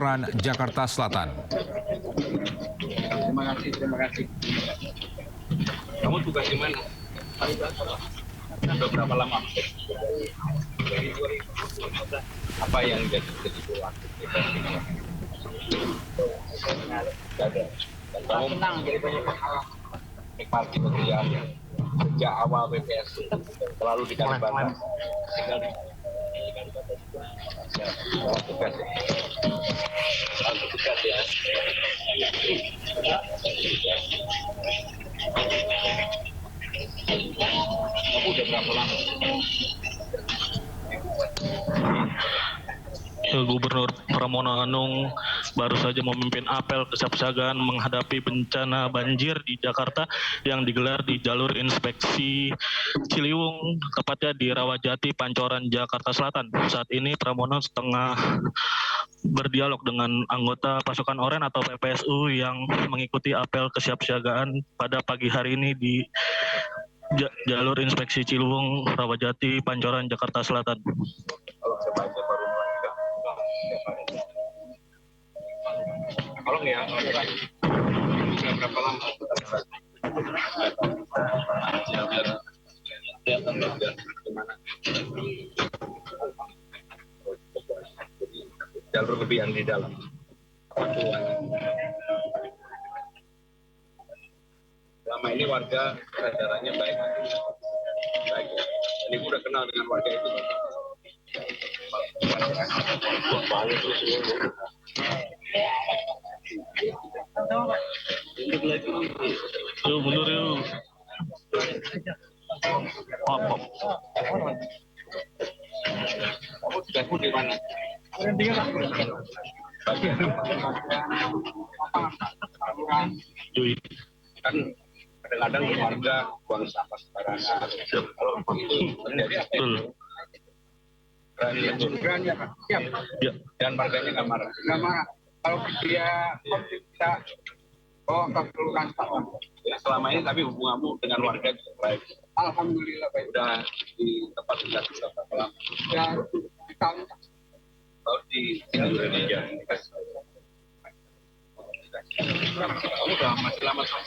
Pancoran, Jakarta Selatan. Terima kasih. Kamu tugas di mana? Sudah berapa lama? Apa yang jadi waktu? Kamu menang jadi banyak pengalaman. Nikmati pekerjaannya. Sejak awal BPS selalu di Kalimantan. Tinggal di tugas ya. Kamu udah berapa lama? Gubernur Pramono Anung baru saja memimpin apel kesiapsiagaan menghadapi bencana banjir di Jakarta yang digelar di jalur inspeksi Ciliwung, tepatnya di Rawajati, Pancoran, Jakarta Selatan. Saat ini Pramono tengah berdialog dengan anggota pasukan Oranye atau PPSU yang mengikuti apel kesiapsiagaan pada pagi hari ini di jalur inspeksi Ciliwung, Rawajati, Pancoran, Jakarta Selatan. Kalau ya, sudah berapa lama? Jalur lebihan di dalam. Selama ini warga kesadarannya baik. Ini udah kenal dengan warga itu. Mundur yuk. Kamu tugasmu di mana? Kan kadang-kadang warga buang sampah sembarangan. Kalau itu terjadi apa? Berani apa? Siap. Ya. Dan warganya nggak marah. Kalau dia bisa ke kelurahan Sawan. Ya, selama ini tapi hubunganmu dengan warga cukup baik. Alhamdulillah baik. Udah di tempat tinggal berapa lama? Ya, di tahun. Kalau di Indonesia. Kamu udah masih lama sama?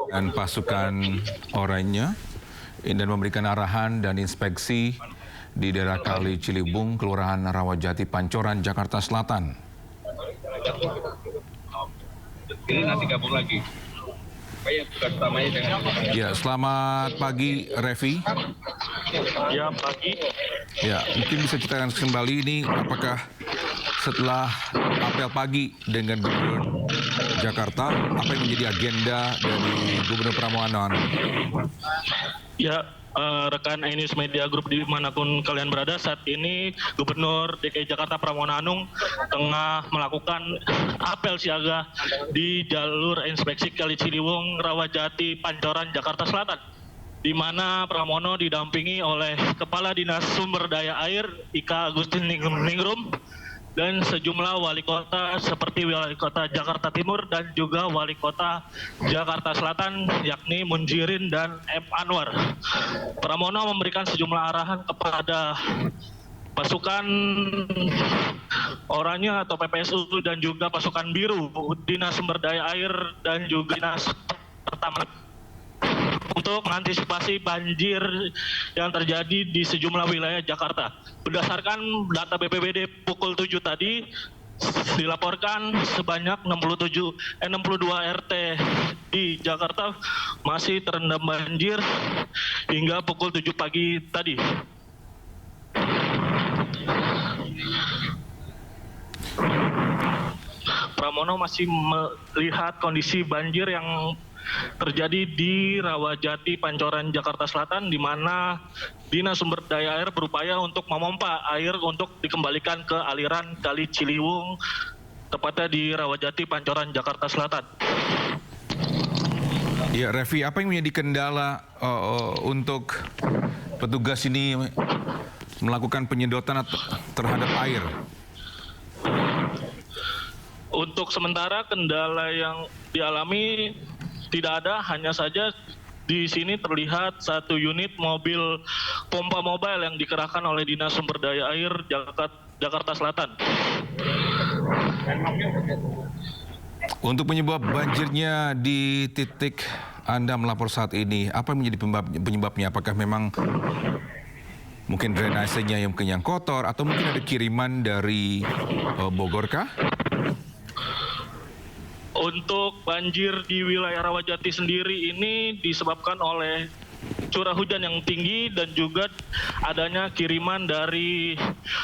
Dan pasukan Oranye dan memberikan arahan dan inspeksi di daerah Kali Ciliwung, Kelurahan Rawajati, Pancoran, Jakarta Selatan. Ini nanti gabung lagi. Ya, selamat pagi, Revi. Ya, pagi. Ya, mungkin bisa ceritakan kembali ini apakah setelah apel pagi dengan Gubernur Jakarta, apa yang menjadi agenda dari Gubernur Pramono Anung? Ya, rekan News Media Group dimanapun kalian berada, saat ini Gubernur DKI Jakarta Pramono Anung tengah melakukan apel siaga di jalur inspeksi Kali Ciliwung, Rawajati, Pancoran, Jakarta Selatan, di mana Pramono didampingi oleh Kepala Dinas Sumber Daya Air Ika Agustin Ningrum dan sejumlah wali kota seperti wali kota Jakarta Timur dan juga wali kota Jakarta Selatan yakni Munjirin dan M. Anwar. Pramono memberikan sejumlah arahan kepada pasukan Oranye atau PPSU dan juga pasukan biru, Dinas Sumber Daya Air dan juga Dinas Pertamanan untuk mengantisipasi banjir yang terjadi di sejumlah wilayah Jakarta. Berdasarkan data BPBD pukul 7 tadi, dilaporkan sebanyak 62 RT di Jakarta masih terendam banjir hingga pukul 7 pagi tadi. Pramono masih melihat kondisi banjir yang terjadi di Rawajati, Pancoran, Jakarta Selatan, di mana Dinas Sumber Daya Air berupaya untuk memompa air untuk dikembalikan ke aliran Kali Ciliwung, tepatnya di Rawajati, Pancoran, Jakarta Selatan. Ya, Revi, apa yang menjadi kendala untuk petugas ini melakukan penyedotan terhadap air? Untuk sementara kendala yang dialami tidak ada, hanya saja di sini terlihat satu unit mobil pompa mobile yang dikerahkan oleh Dinas Sumber Daya Air Jakarta Selatan. Untuk penyebab banjirnya di titik Anda melapor saat ini, apa yang menjadi penyebabnya? Apakah memang mungkin drainasenya yang kotor atau mungkin ada kiriman dari Bogor kah? Untuk banjir di wilayah Rawajati sendiri ini disebabkan oleh curah hujan yang tinggi dan juga adanya kiriman dari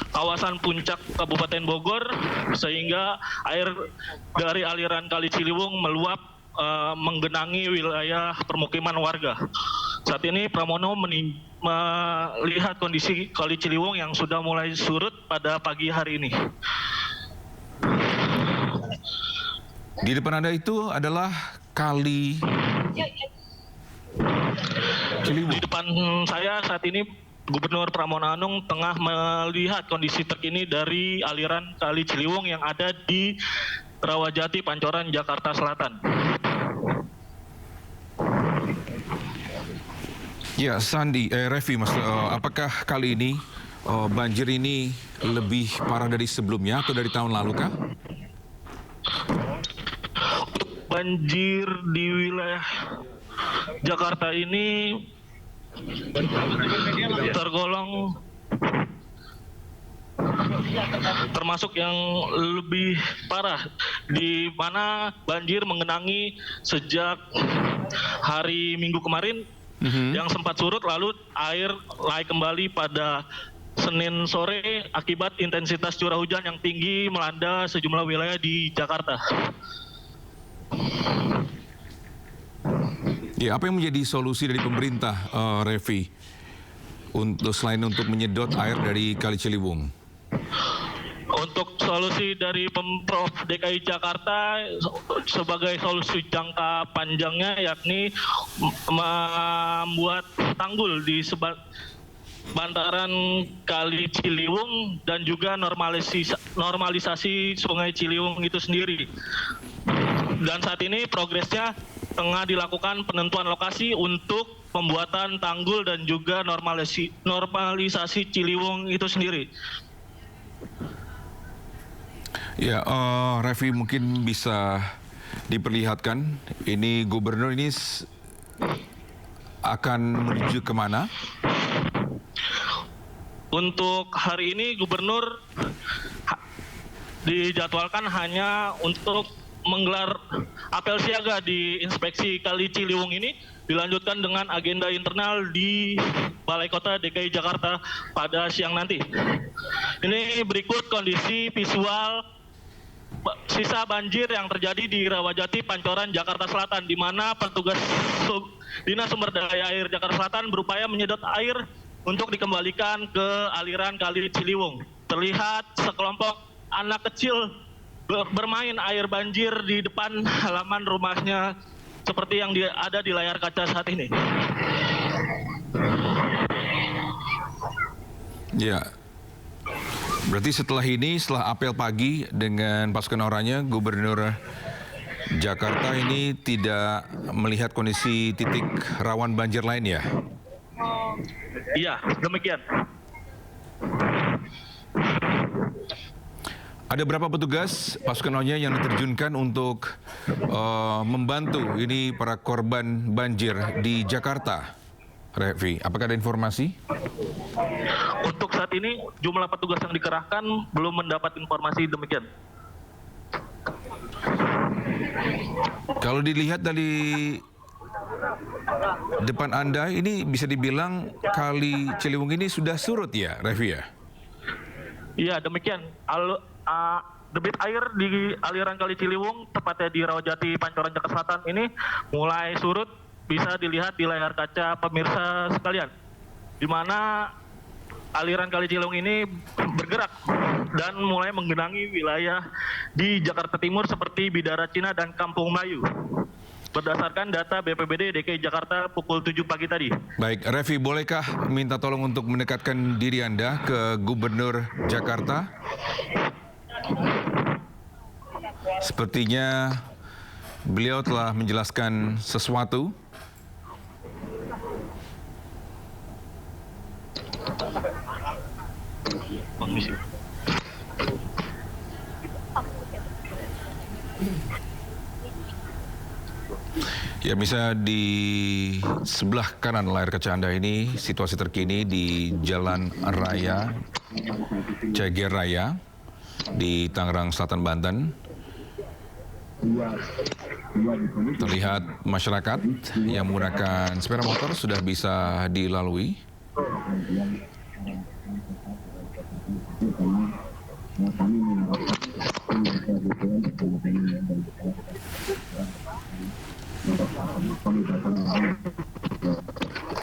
kawasan puncak Kabupaten Bogor, sehingga air dari aliran Kali Ciliwung meluap menggenangi wilayah permukiman warga. Saat ini Pramono melihat kondisi Kali Ciliwung yang sudah mulai surut pada pagi hari ini. Di depan Anda itu adalah Kali Ciliwung. Di depan saya saat ini Gubernur Pramono Anung tengah melihat kondisi terkini dari aliran Kali Ciliwung yang ada di Rawajati, Pancoran, Jakarta Selatan. Ya, Sandi, Revi, Mas, apakah kali ini banjir ini lebih parah dari sebelumnya atau dari tahun lalu kah? Banjir di wilayah Jakarta ini tergolong termasuk yang lebih parah, di mana banjir mengenangi sejak hari Minggu kemarin yang sempat surut, lalu air naik kembali pada Senin sore akibat intensitas curah hujan yang tinggi melanda sejumlah wilayah di Jakarta. Ya, apa yang menjadi solusi dari pemerintah, Revi, selain untuk menyedot air dari Kali Ciliwung? Untuk solusi dari Pemprov DKI Jakarta sebagai solusi jangka panjangnya, yakni membuat tanggul di bantaran Kali Ciliwung dan juga normalisasi Sungai Ciliwung itu sendiri. Dan saat ini progresnya tengah dilakukan penentuan lokasi untuk pembuatan tanggul dan juga normalisasi Ciliwung itu sendiri. Ya, Revi, mungkin bisa diperlihatkan ini gubernur ini akan menuju kemana? Untuk hari ini gubernur dijadwalkan hanya untuk menggelar apel siaga di inspeksi Kali Ciliwung ini, dilanjutkan dengan agenda internal di Balai Kota DKI Jakarta pada siang nanti. Ini berikut kondisi visual sisa banjir yang terjadi di Rawajati, Pancoran, Jakarta Selatan, di mana petugas Dinas Sumber Daya Air Jakarta Selatan berupaya menyedot air untuk dikembalikan ke aliran Kali Ciliwung. Terlihat sekelompok anak kecil bermain air banjir di depan halaman rumahnya seperti yang ada di layar kaca saat ini. Ya, berarti setelah apel pagi dengan pasukan oranye, Gubernur Jakarta ini tidak melihat kondisi titik rawan banjir lain ya? Iya, demikian. Ada berapa petugas pasukan oranye yang diterjunkan untuk membantu ini para korban banjir di Jakarta? Revi, apakah ada informasi? Untuk saat ini jumlah petugas yang dikerahkan belum mendapat informasi demikian. Kalau dilihat dari depan Anda ini bisa dibilang Kali Ciliwung ini sudah surut ya, Revi ya? Iya, demikian. debit air di aliran Kali Ciliwung, tepatnya di Rawajati, Pancoran, Jakarta Selatan ini mulai surut, bisa dilihat di layar kaca pemirsa sekalian, di mana aliran Kali Ciliwung ini bergerak dan mulai menggenangi wilayah di Jakarta Timur seperti Bidara Cina dan Kampung Melayu. Berdasarkan data BPBD DKI Jakarta pukul 7 pagi tadi. Baik, Revi, bolehkah minta tolong untuk mendekatkan diri Anda ke Gubernur Jakarta? Sepertinya beliau telah menjelaskan sesuatu. Permisi. Ya, bisa di sebelah kanan layar kaca Anda ini situasi terkini di Jalan Raya Ceger Raya di Tangerang Selatan, Banten. Terlihat masyarakat yang menggunakan sepeda motor sudah bisa dilalui.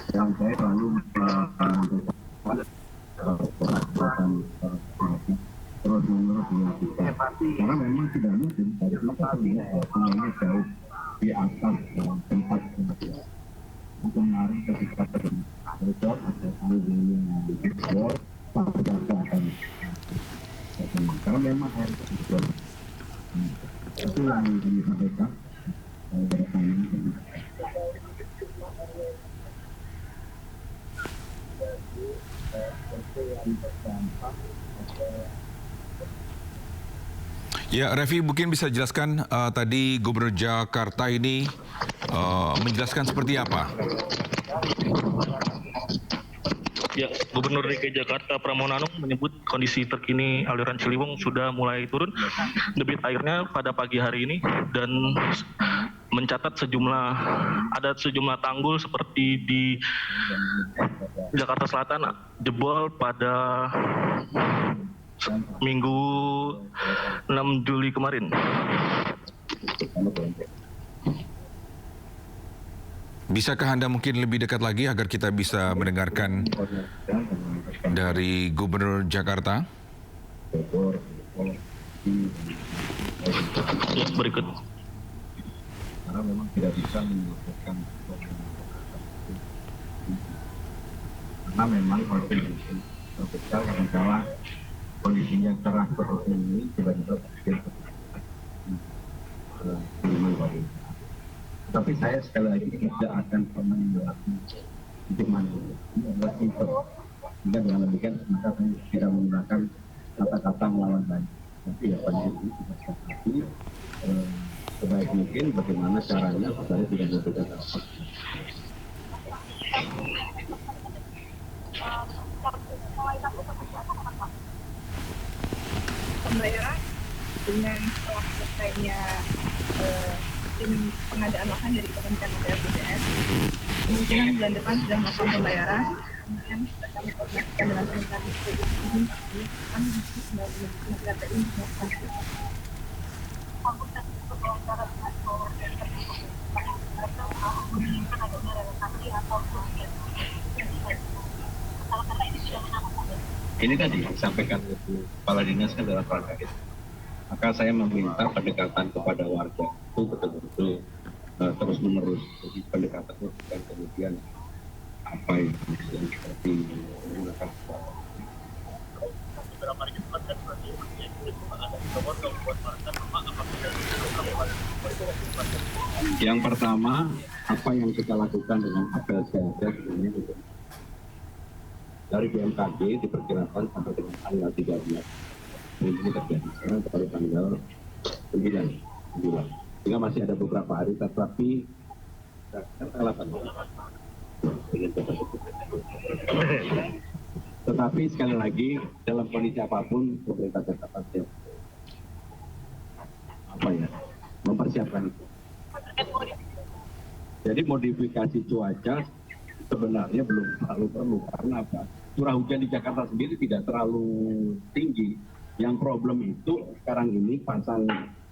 Yang saya selalu terus menerus dengan kita, karena memang tidak mungkin dari kita melihat semuanya jauh di atas tempat untuk menarik ketika bocor atau tanggulnya bocor, pasti akan karena memang air bocor. Itu yang kami sampaikan. Ya, Revi, mungkin bisa jelaskan tadi Gubernur Jakarta ini menjelaskan seperti apa? Ya, Gubernur DKI Jakarta Pramono Anung menyebut kondisi terkini aliran Ciliwung sudah mulai turun debit airnya pada pagi hari ini dan mencatat ada sejumlah tanggul seperti di Jakarta Selatan jebol pada Minggu 6 Juli kemarin. Bisakah Anda mungkin lebih dekat lagi agar kita bisa mendengarkan dari Gubernur Jakarta? Ya, berikut. Karena memang tidak bisa menyebutkan karena memang kondisi terbesar adalah kondisinya cerah seperti ini tiba-tiba tapi saya sekali lagi tidak akan pernah melakukan hitungan ini adalah simpel sehingga dengan demikian maka saya tidak menggunakan kata-kata melawan banyak tapi ya kondisi kita seperti sebaik mungkin bagaimana caranya supaya tidak memberikan dampak. Pembayaran dengan setelah selesainya tim pengadaan lahan dari Kementerian PUPR, kemungkinan bulan depan sudah melakukan pembayaran. Kemudian sudah kami koordinasikan dengan Kementerian PUPR, kami Kementerian PUPR melakukan ini tadi disampaikan oleh Kepala Dinas kan dalam rangka itu. Maka saya meminta pendekatan kepada warga itu betul-betul terus menerus. Jadi pendekatan itu bukan kemudian apa yang seperti menggunakan yang pertama, apa yang kita lakukan dengan apel siaga ini dari BMKG diperkirakan sampai dengan tanggal 13 ini terjadi. Sekarang pada tanggal 9. Sehingga masih ada beberapa hari, tetapi tanggal 8. Tetapi sekali lagi dalam kondisi apapun pemerintah Jakarta siap mempersiapkan itu. Jadi modifikasi cuaca sebenarnya belum terlalu perlu karena apa? Curah hujan di Jakarta sendiri tidak terlalu tinggi Yang problem itu sekarang ini pasang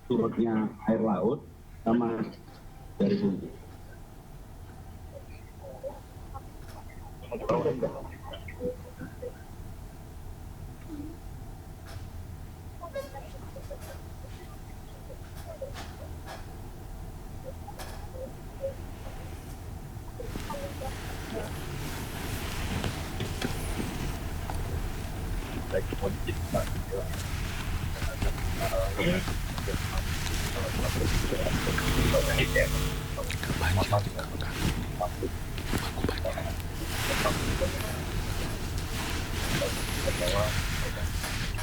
surutnya air laut sama dari bumi.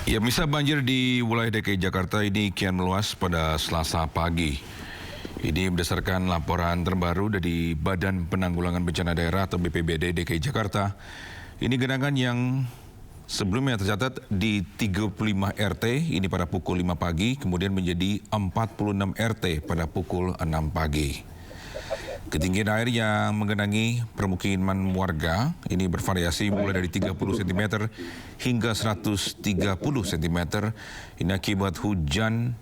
Ya, misal banjir di wilayah DKI Jakarta ini kian meluas pada Selasa pagi. Ini berdasarkan laporan terbaru dari Badan Penanggulangan Bencana Daerah atau BPBD DKI Jakarta. Ini genangan yang sebelumnya tercatat di 35 RT, ini pada pukul 5 pagi, kemudian menjadi 46 RT pada pukul 6 pagi. Ketinggian air yang menggenangi permukiman warga ini bervariasi mulai dari 30 cm hingga 130 cm. Ini akibat hujan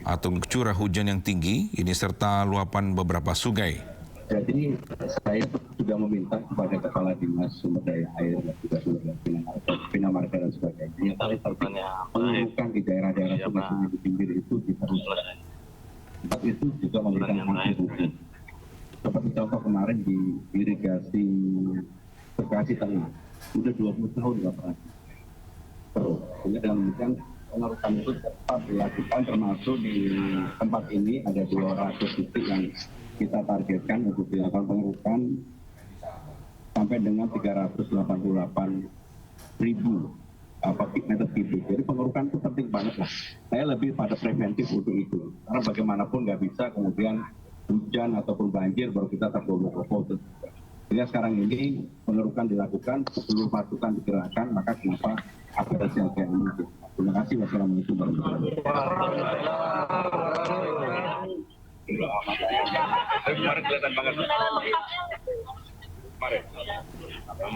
atau curah hujan yang tinggi ini serta luapan beberapa sungai. Jadi saya juga meminta kepada Kepala Dinas Sumber Daya Air dan juga Sumber Daya Bina Marga dan sebagainya. Pengurukan di daerah-daerah sungai di pinggir itu diteruskan. Tempat itu juga memberikan kontribusi. Seperti contoh kemarin di irigasi Bekasi Tengah, sudah 20 tahun nggak pernah terus. Sehingga dengan demikian pengurukan itu tetap dilakukan, termasuk di tempat ini ada 200 titik yang kita targetkan untuk dilakukan pengurukan sampai dengan 388.000 meter kubik. Jadi pengurukan itu penting banget lah. Saya lebih pada preventif untuk itu, karena bagaimanapun nggak bisa kemudian hujan ataupun banjir baru kita tergopoh-gopoh. Sehingga sekarang ini pengurukan dilakukan, seluruh pasukan digerakkan, maka kenapa apresiasi yang kayak ini. Terima kasih. Wassalamualaikum warahmatullahi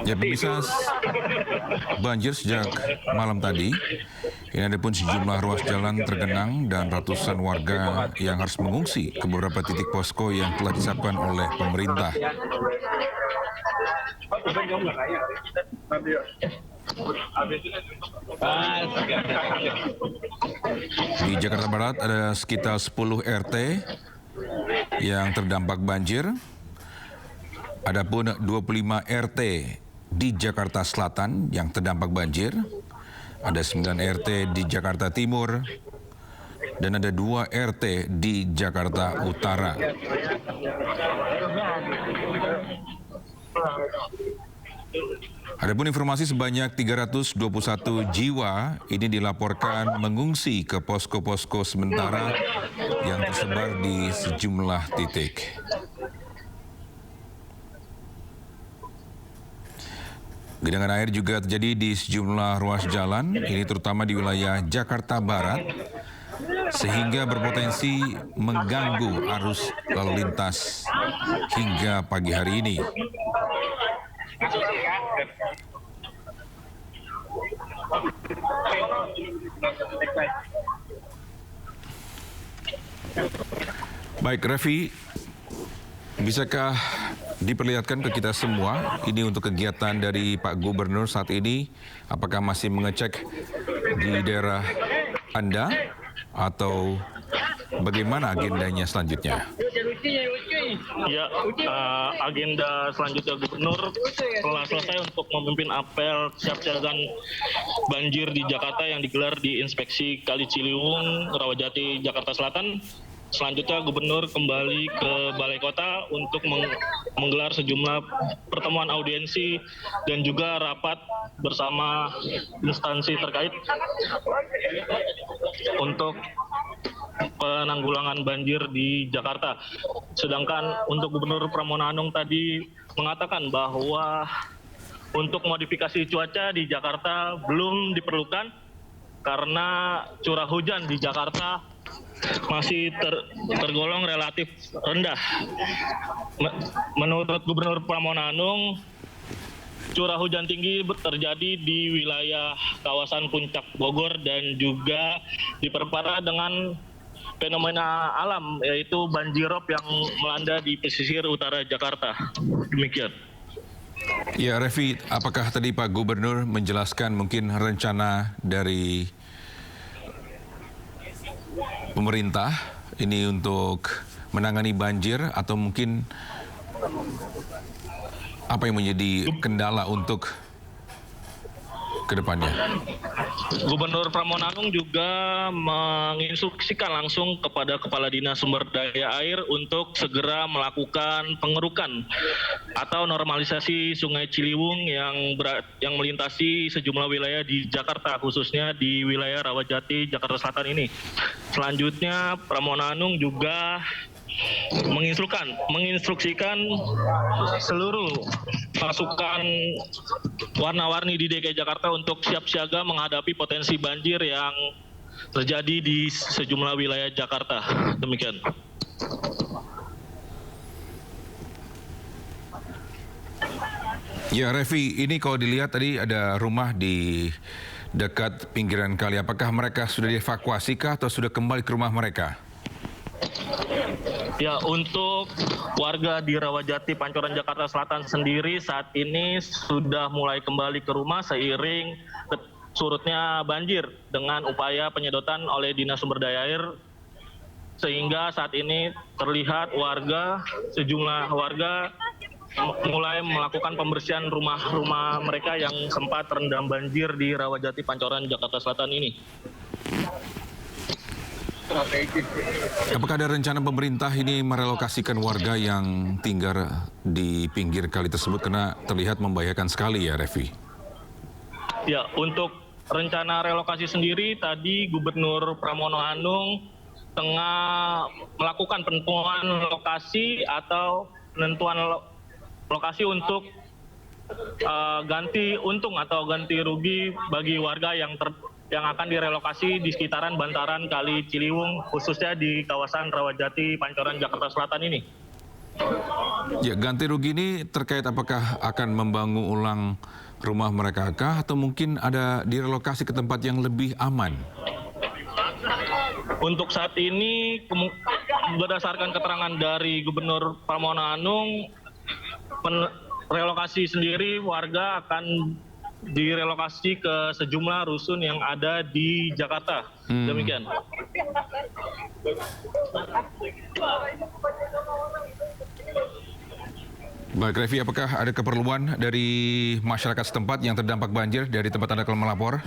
Ya, pemirsa, banjir sejak malam tadi. Ini ada pun sejumlah ruas jalan tergenang dan ratusan warga yang harus mengungsi ke beberapa titik posko yang telah disiapkan oleh pemerintah. Di Jakarta Barat ada sekitar 10 RT yang terdampak banjir. Adapun 25 RT di Jakarta Selatan yang terdampak banjir. Ada 9 RT di Jakarta Timur dan ada 2 RT di Jakarta Utara. Adapun informasi sebanyak 321 jiwa ini dilaporkan mengungsi ke posko-posko sementara yang tersebar di sejumlah titik. Genangan air juga terjadi di sejumlah ruas jalan, ini terutama di wilayah Jakarta Barat, sehingga berpotensi mengganggu arus lalu lintas hingga pagi hari ini. Baik, Revi, bisakah diperlihatkan ke kita semua ini untuk kegiatan dari Pak Gubernur saat ini, apakah masih mengecek di daerah Anda atau bagaimana agendanya selanjutnya? Ya, agenda selanjutnya Gubernur telah selesai untuk memimpin apel siapsiagaan banjir di Jakarta yang digelar di Inspeksi Kali Ciliwung, Rawajati, Jakarta Selatan. Selanjutnya Gubernur kembali ke Balai Kota untuk menggelar sejumlah pertemuan audiensi dan juga rapat bersama instansi terkait untuk penanggulangan banjir di Jakarta. Sedangkan untuk Gubernur Pramono Anung tadi mengatakan bahwa untuk modifikasi cuaca di Jakarta belum diperlukan karena curah hujan di Jakarta masih tergolong relatif rendah. Menurut Gubernur Pramono Anung, curah hujan tinggi terjadi di wilayah kawasan Puncak Bogor dan juga diperparah dengan fenomena alam yaitu banjirop yang melanda di pesisir utara Jakarta. Demikian. Ya, Revi, apakah tadi Pak Gubernur menjelaskan mungkin rencana dari pemerintah ini untuk menangani banjir atau mungkin apa yang menjadi kendala untuk ke depannya? Gubernur Pramono juga menginstruksikan langsung kepada Kepala Dinas Sumber Daya Air untuk segera melakukan pengerukan atau normalisasi Sungai Ciliwung yang melintasi sejumlah wilayah di Jakarta, khususnya di wilayah Rawajati, Jakarta Selatan ini. Selanjutnya, Pramono Anung juga menginstruksikan seluruh pasukan warna-warni di DKI Jakarta untuk siap siaga menghadapi potensi banjir yang terjadi di sejumlah wilayah Jakarta. Demikian. Ya, Revi, ini kalau dilihat tadi ada rumah di dekat pinggiran kali. Apakah mereka sudah dievakuasi kah atau sudah kembali ke rumah mereka? Ya, untuk warga di Rawajati, Pancoran, Jakarta Selatan sendiri saat ini sudah mulai kembali ke rumah seiring surutnya banjir dengan upaya penyedotan oleh Dinas Sumber Daya Air, sehingga saat ini terlihat sejumlah warga mulai melakukan pembersihan rumah-rumah mereka yang sempat terendam banjir di Rawajati, Pancoran, Jakarta Selatan ini. Apakah ada rencana pemerintah ini merelokasikan warga yang tinggal di pinggir kali tersebut karena terlihat membahayakan sekali ya, Revi? Ya, untuk rencana relokasi sendiri tadi Gubernur Pramono Anung tengah melakukan penentuan lokasi atau penentuan lokasi untuk ganti untung atau ganti rugi bagi warga yang akan direlokasi di sekitaran bantaran Kali Ciliwung, khususnya di kawasan Rawajati, Pancoran, Jakarta Selatan ini. Ya, ganti rugi ini terkait apakah akan membangun ulang rumah mereka kah atau mungkin ada direlokasi ke tempat yang lebih aman? Untuk saat ini, berdasarkan keterangan dari Gubernur Pramono Anung, relokasi sendiri warga akan direlokasi ke sejumlah rusun yang ada di Jakarta. Demikian. Baik, Revi, apakah ada keperluan dari masyarakat setempat yang terdampak banjir dari tempat Anda melapor?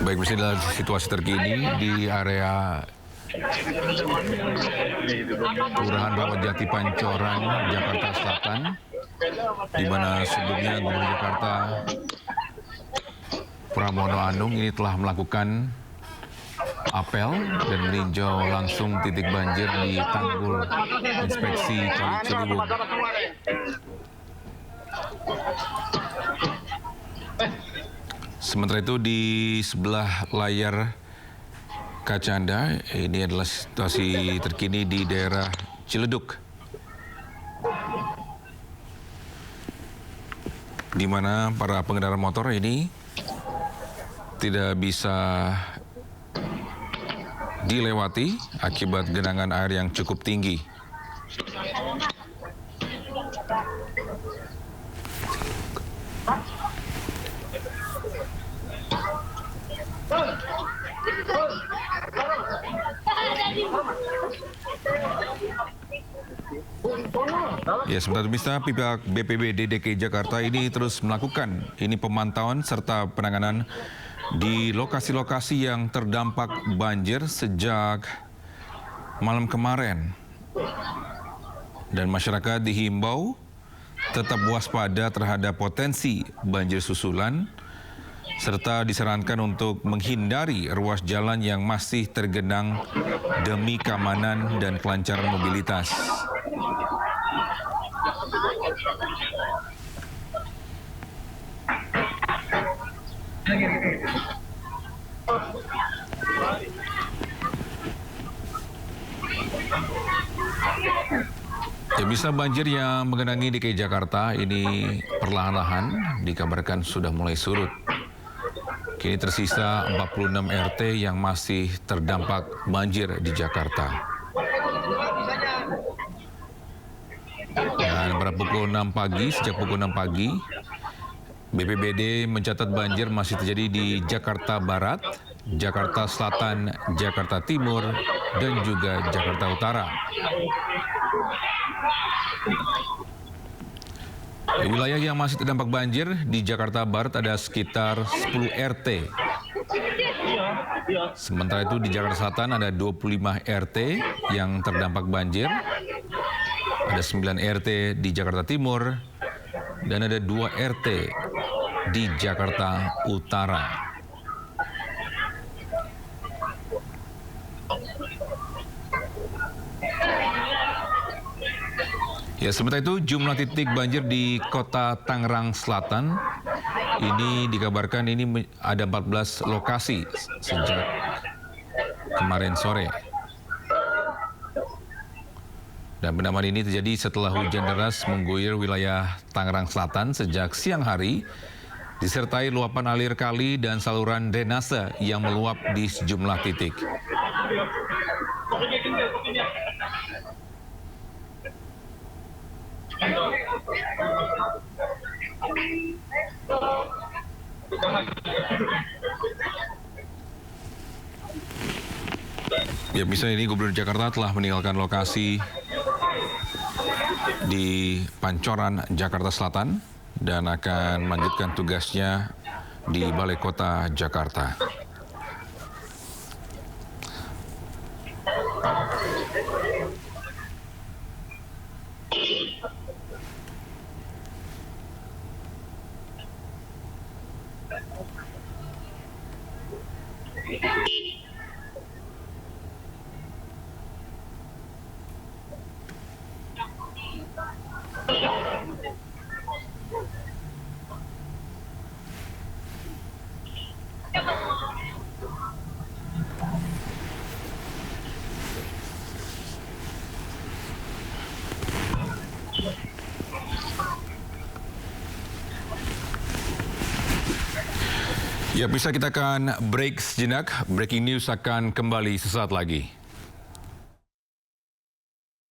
Baik, ini adalah situasi terkini di area Kelurahan Rawajati, Pancoran, Jakarta Selatan, di mana sebelumnya Gubernur Jakarta Pramono Anung ini telah melakukan apel dan meninjau langsung titik banjir di Tanggul Inspeksi Kali Ciliwung. Sementara itu di sebelah layar kaca Anda, ini adalah situasi terkini di daerah Ciledug, di mana para pengendara motor ini tidak bisa dilewati akibat genangan air yang cukup tinggi. Ya, sementara pihak BPBD DKI Jakarta ini terus melakukan pemantauan serta penanganan di lokasi-lokasi yang terdampak banjir sejak malam kemarin. Dan masyarakat dihimbau tetap waspada terhadap potensi banjir susulan serta disarankan untuk menghindari ruas jalan yang masih tergenang demi keamanan dan kelancaran mobilitas. Ya, bisa banjir yang menggenangi DKI Jakarta ini perlahan-lahan dikabarkan sudah mulai surut. Kini tersisa 46 RT yang masih terdampak banjir di Jakarta. Dan pada pukul 6 pagi, sejak pukul 6 pagi, BPBD mencatat banjir masih terjadi di Jakarta Barat, Jakarta Selatan, Jakarta Timur, dan juga Jakarta Utara. Di wilayah yang masih terdampak banjir di Jakarta Barat ada sekitar 10 RT. Sementara itu di Jakarta Selatan ada 25 RT yang terdampak banjir. Ada 9 RT di Jakarta Timur dan ada 2 RT di Jakarta Utara. Ya, sementara itu jumlah titik banjir di Kota Tangerang Selatan ini dikabarkan ini ada 14 lokasi sejak kemarin sore. Dan penambahan ini terjadi setelah hujan deras mengguyur wilayah Tangerang Selatan sejak siang hari, disertai luapan alir kali dan saluran drainase yang meluap di sejumlah titik. Ya, misalnya ini Gubernur Jakarta telah meninggalkan lokasi di Pancoran, Jakarta Selatan dan akan melanjutkan tugasnya di Balai Kota Jakarta. Ya, bisa kita akan break sejenak. Breaking news akan kembali sesaat lagi.